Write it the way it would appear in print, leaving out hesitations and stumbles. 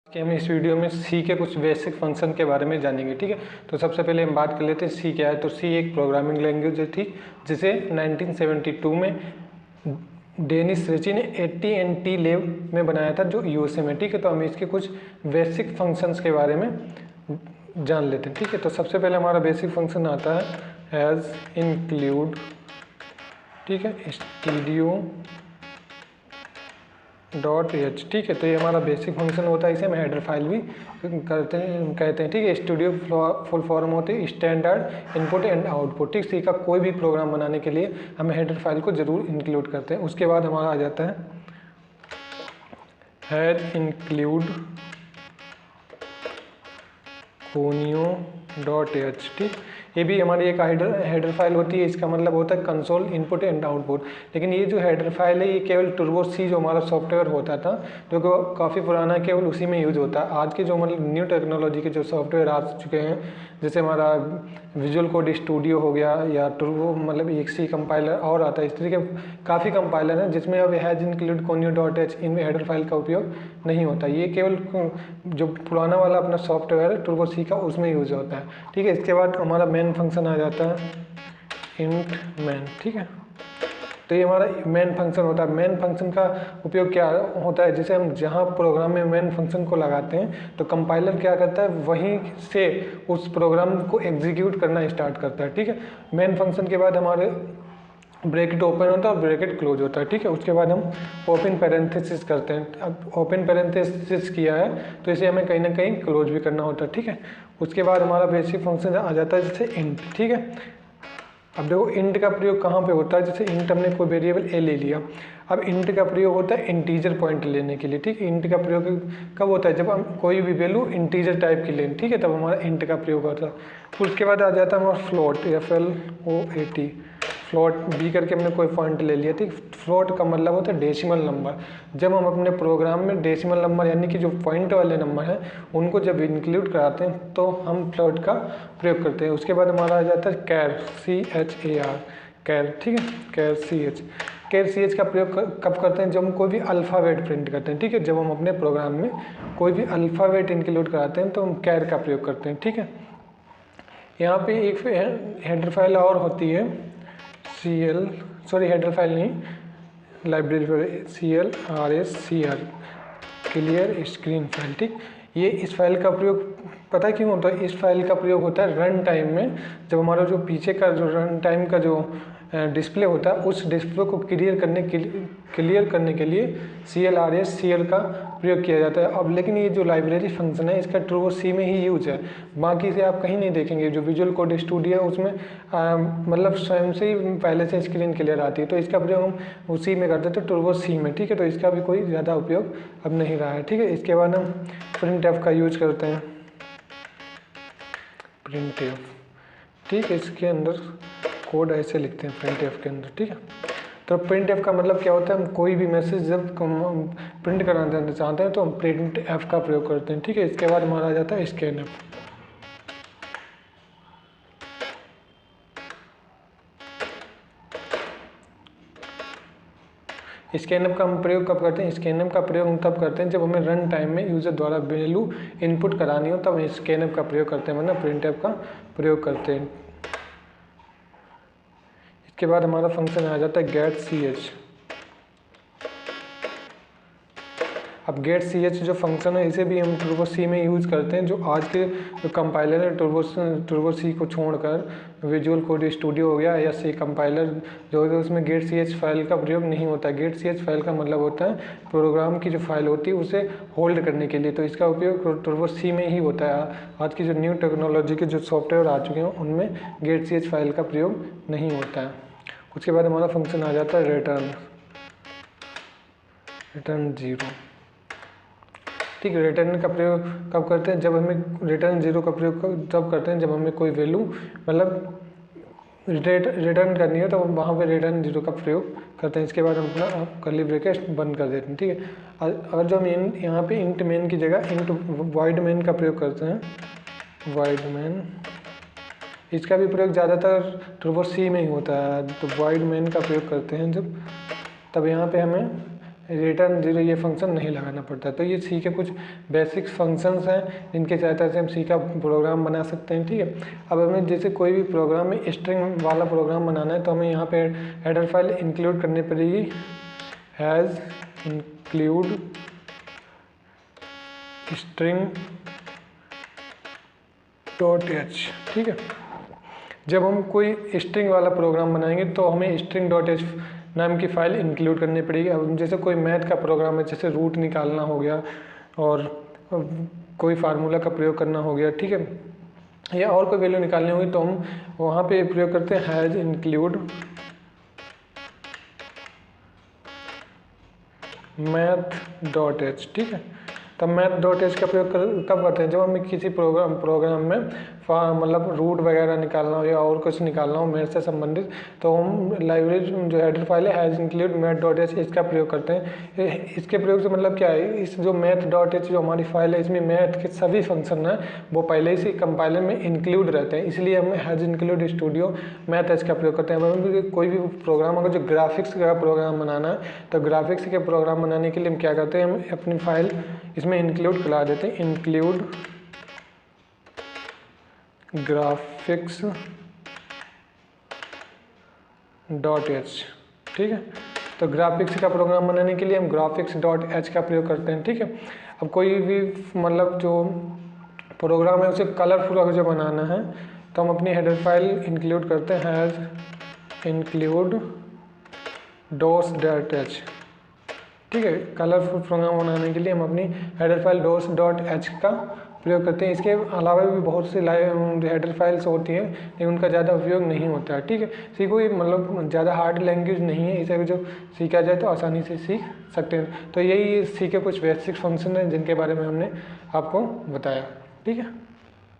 कि हम इस वीडियो में सी के कुछ बेसिक फंक्शन के बारे में जानेंगे। ठीक है, तो सबसे पहले हम बात कर लेते हैं सी क्या है। तो सी एक प्रोग्रामिंग लैंग्वेज थी जिसे 1972 में डेनिस रिची ने AT&T लैब में बनाया था, जो USA में। ठीक है, तो हम इसके कुछ बेसिक फंक्शंस के बारे में जान लेते हैं। ठीक है, तो सबसे पहले हमारा बेसिक फंक्शन आता है एज इंक्लूड। ठीक है, स्टूडियो .h। ठीक है, तो ये हमारा बेसिक फंक्शन होता है। इसे हम हेडर फाइल भी कहते हैं। ठीक है, स्टूडियो फुल फॉर्म होते हैं स्टैंडर्ड इनपुट एंड आउटपुट। ठीक, सी का कोई भी प्रोग्राम बनाने के लिए हम हेडर फाइल को जरूर इंक्लूड करते हैं। उसके बाद हमारा आ जाता है हैज इंक्लूड conio.h। ठीक, ये भी हमारी एक हेडर फाइल होती है। इसका मतलब होता है कंसोल इनपुट एंड आउटपुट। लेकिन ये जो हेडर फाइल है ये केवल टर्बो सी जो हमारा सॉफ्टवेयर होता था, जो कि काफ़ी पुराना है, केवल उसी में यूज होता है। आज के जो मतलब न्यू टेक्नोलॉजी के जो सॉफ्टवेयर आ चुके हैं, जैसे हमारा विजुअल कोड स्टूडियो हो गया या टर्बो मतलब एक्सी कंपाइलर और आता है, इस तरीके काफ़ी कंपाइलर हैं जिसमें अब हैज इंक्लूड conio.h इनमें हेडर फाइल का उपयोग नहीं होता। ये केवल जो पुराना वाला अपना सॉफ्टवेयर है टर्बो सी का, उसमें यूज होता है। ठीक है, इसके बाद हमारा मेन फंक्शन आ जाता है इंट मेन। ठीक है, तो ये हमारा मेन फंक्शन होता है। मेन फंक्शन का उपयोग क्या होता है, जैसे हम जहाँ प्रोग्राम में मेन फंक्शन को लगाते हैं तो कंपाइलर क्या करता है, वहीं से उस प्रोग्राम को एग्जीक्यूट करना स्टार्ट करता है। ठीक है, मेन फंक्शन के बाद हमारे ब्रैकेट ओपन होता है और ब्रैकेट क्लोज होता है। ठीक है, उसके बाद हम ओपन पैरेंथेसिस करते हैं। अब ओपन पैरेंथेसिस किया है तो इसे हमें कहीं ना कहीं क्लोज भी करना होता है। ठीक है, उसके बाद हमारा बेसिक फंक्शन आ जाता है जैसे इंट। ठीक है, अब देखो इंट का प्रयोग कहाँ पे होता है, जैसे इंट हमने कोई वेरिएबल ए ले लिया। अब इंट का प्रयोग होता है इंटीजर पॉइंट लेने के लिए। ठीक है, इंट का प्रयोग कब होता है, जब हम कोई भी वैल्यू इंटीजर टाइप की लें। ठीक है, तब हमारा इंट का प्रयोग होता है। उसके बाद आ जाता है हमारा फ्लोट, FLOAT। फ्लोट बी करके हमने कोई पॉइंट ले लिया। ठीक, फ्लोट का मतलब होता है डेसिमल नंबर। जब हम अपने प्रोग्राम में डेसिमल नंबर यानी कि जो पॉइंट वाले नंबर हैं उनको जब इंक्लूड कराते हैं तो हम फ्लोट का प्रयोग करते हैं। उसके बाद हमारा आ जाता है कैर, CHAR, कैर। ठीक है, कैर CH का प्रयोग कब करते हैं, जब हम कोई भी अल्फ़ाबेट प्रिंट करते हैं। ठीक है, जब हम अपने प्रोग्राम में कोई भी अल्फ़ाबेट इंक्लूड कराते हैं तो हम कैर का प्रयोग करते हैं। ठीक है, यहाँ पे एक हेडर फाइल और होती है हेडर फाइल नहीं, लाइब्रेरी पर CLRSCR, क्लियर स्क्रीन फाइल। ठीक, ये इस फाइल का प्रयोग पता है क्यों होता है, इस फाइल का प्रयोग होता है रन टाइम में। जब हमारा जो पीछे का जो रन टाइम का जो डिस्प्ले होता है उस डिस्प्ले को क्लियर करने के लिए CLRSCR का प्रयोग किया जाता है। अब लेकिन ये जो लाइब्रेरी फंक्शन है इसका टर्बो सी में ही यूज है, बाकी से आप कहीं नहीं देखेंगे। जो विजुअल कोड स्टूडियो है उसमें मतलब स्वयं से ही पहले से स्क्रीन क्लियर आती है, तो इसका प्रयोग हम उसी में करते थे टर्बो सी में। ठीक है, तो इसका भी कोई ज़्यादा उपयोग अब नहीं रहा है। ठीक है, इसके बाद हम printf का यूज करते हैं, printf। ठीक है, इसके अंदर कोड ऐसे लिखते हैं printf के अंदर। ठीक है, तो printf का मतलब क्या होता है, हम कोई भी मैसेज जब प्रिंट कराना चाहते हैं तो हम printf का प्रयोग करते हैं। ठीक है, इसके बाद हमारा आ जाता है scanf। स्कैनअप का हम प्रयोग कब करते हैं, स्कैनअप का प्रयोग हम तब करते हैं जब हमें रन टाइम में यूजर द्वारा वैल्यू इनपुट करानी हो, तब हम स्कैनअप का प्रयोग करते हैं, वरना printf का प्रयोग करते हैं। इसके बाद हमारा फंक्शन आ जाता है गेट CH। अब गेट CH जो फंक्शन है इसे भी हम टर्बो सी में यूज़ करते हैं। जो आज के जो कंपाइलर है टर्बो सी को छोड़कर विजुअल कोड स्टूडियो हो गया या सी कंपाइलर जो है उसमें गेट CH फाइल का प्रयोग नहीं होता है। गेट CH फाइल का मतलब होता है प्रोग्राम की जो फाइल होती है उसे होल्ड करने के लिए, तो इसका उपयोग टर्बो सी में ही होता है। आज की जो न्यू टेक्नोलॉजी के जो सॉफ्टवेयर आ चुके हैं उनमें गेट CH फाइल का प्रयोग नहीं होता है। उसके बाद हमारा फंक्शन आ जाता है रिटर्न 0। ठीक है, रिटर्न का प्रयोग कब करते हैं, जब हमें रिटर्न 0 का प्रयोग तब करते हैं जब हमें कोई वैल्यू मतलब रिटर्न करनी है, तो हम वहाँ पे रिटर्न 0 का प्रयोग करते हैं। इसके बाद हम अपना कर्ली ब्रैकेट बंद कर देते हैं। ठीक है, अगर जो हम यहाँ पे इंट मेन की जगह इंट वॉइड मेन का प्रयोग करते हैं, वॉइड मेन, इसका भी प्रयोग ज़्यादातर टर्बो सी में ही होता है। तो वॉइड मेन का प्रयोग करते हैं जब, तब यहाँ पे हमें रिटर्न 0 ये फंक्शन नहीं लगाना पड़ता। तो ये सी के कुछ बेसिक फंक्शंस हैं जिनकी सहायता से हम सी का प्रोग्राम बना सकते हैं, ठीक है। अब हमें जैसे कोई भी प्रोग्राम में स्ट्रिंग वाला प्रोग्राम बनाना है तो हमें यहाँ पे हेडर फाइल इंक्लूड करनी पड़ेगी, हैज़ इंक्लूड स्ट्रिंग .h, ठीक है। जब हम कोई स्ट्रिंग वाला प्रोग्राम बनाएंगे तो हमें string.h नाम की फ़ाइल इंक्लूड करनी पड़ेगी। अब जैसे कोई मैथ का प्रोग्राम है, जैसे रूट निकालना हो गया और कोई फार्मूला का प्रयोग करना हो गया, ठीक है, या और कोई वैल्यू निकालनी होगी तो हम वहाँ पे प्रयोग करते हैं हैज़ इंक्लूड math.h, ठीक है। तब math.h का प्रयोग कब करते हैं, जब हमें किसी प्रोग्राम में मतलब रूट वगैरह निकालना हो या और कुछ निकालना हो मैथ से संबंधित, तो हम लाइब्रेरी जो हेडर फाइल है हैज़ इंक्लूड math.h इसका प्रयोग करते हैं। इसके प्रयोग से मतलब क्या है, इस जो math.h जो हमारी फाइल है इसमें मैथ के सभी फंक्शन हैं वो पहले से कंपाइलर में इंक्लूड रहते हैं, इसलिए हम हैज़ इंक्लूड स्टूडियो math.h का प्रयोग करते हैं। अब कोई भी प्रोग्राम अगर जो ग्राफिक्स का प्रोग्राम बनाना है तो ग्राफिक्स के प्रोग्राम बनाने के लिए हम क्या करते हैं, हम अपनी फाइल इसमें इंक्लूड करा देते हैं, इंक्लूड ग्राफिक्स .h, ठीक है। तो ग्राफिक्स का प्रोग्राम बनाने के लिए हम ग्राफिक्स .h का प्रयोग करते हैं, ठीक है। अब कोई भी मतलब जो प्रोग्राम है उसे कलरफुल अगर जो बनाना है तो हम अपनी हेडर फाइल इंक्लूड करते हैं हैज़ इंक्लूड DOS.h, ठीक है। कलरफुल प्रोग्राम बनाने के लिए हम अपनी हेडर फाइल DOS.h का प्रयोग करते हैं। इसके अलावा भी बहुत सी हेडर फाइल्स होती हैं लेकिन उनका ज़्यादा उपयोग नहीं होता है, ठीक है। सी कोई मतलब ज़्यादा हार्ड लैंग्वेज नहीं है, इसे जो सीखा जाए तो आसानी से सीख सकते हैं। तो यही सी के कुछ बेसिक फंक्शन हैं जिनके बारे में हमने आपको बताया, ठीक है।